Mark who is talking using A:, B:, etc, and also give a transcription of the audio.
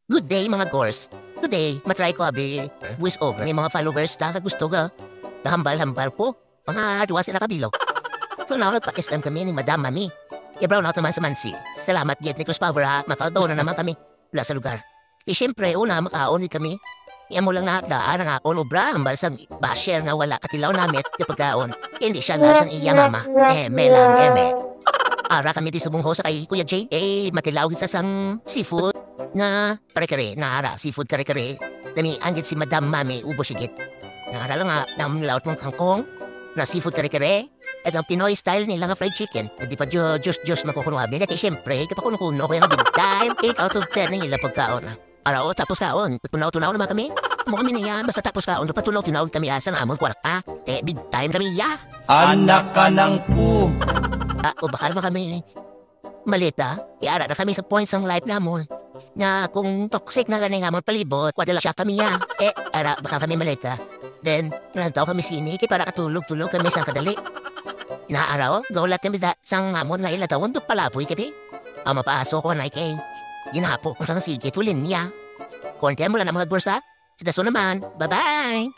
A: Good day mga gors. Today, matry ko abi voice over. May mga followers na gusto ga. Nahambal-hambal po. Mga duwa sila kabilo. So now, nagpa-SM kami ni Madam Mami. I-brown out naman sa Mansi. Salamat, Get Nicholas Power ha. Makaudaw na naman kami. Wala sa lugar. Siyempre, una, makaon kami. Iyan mo lang na daan ang akon obra. Hambal sa basher nga wala katilaw namin kapag kaon. Hindi siya lahat sa iya mama. Eme lang, eme. Ara kami di subong ho sa kay Kuya J. Matilaw sa sang seafood na kare-kare. Na ara, seafood kare-kare. Dami anggit si Madam Mami, ubo sigit. Na ara lang nga, laot mong kangkong na seafood kare-kare. At ang Pinoy style nila nga fried chicken. At di pa Diyos makukunuhabi. At siyempre, kapakunukuno ko yung big time. 8 out of 10 nila pagkaon. Para o, tapos kaon. Tunaw naman kami. Mo kami na yan. Basta tapos kaon. Patunaw kami asa na amon kwarta. Big time kami ya.
B: Anak ka ng pu.
A: O baka naman kami malita. Iara na kami sa points ng life namon. Na kung toxic na ganing amon palibot, kwadala siya kami ya. Ara, baka kami malita. Then, nantaw kami siniki para katulog-tulog kami sa kadali. Inaaraw, gaulat kami sang amon nga ilatawon do palaboy kami. Ang mapaaso ko na ikay. Ginapo ko lang sige tulin niya. Konti mo lang ang mga bursa. Sa daso naman. Bye-bye!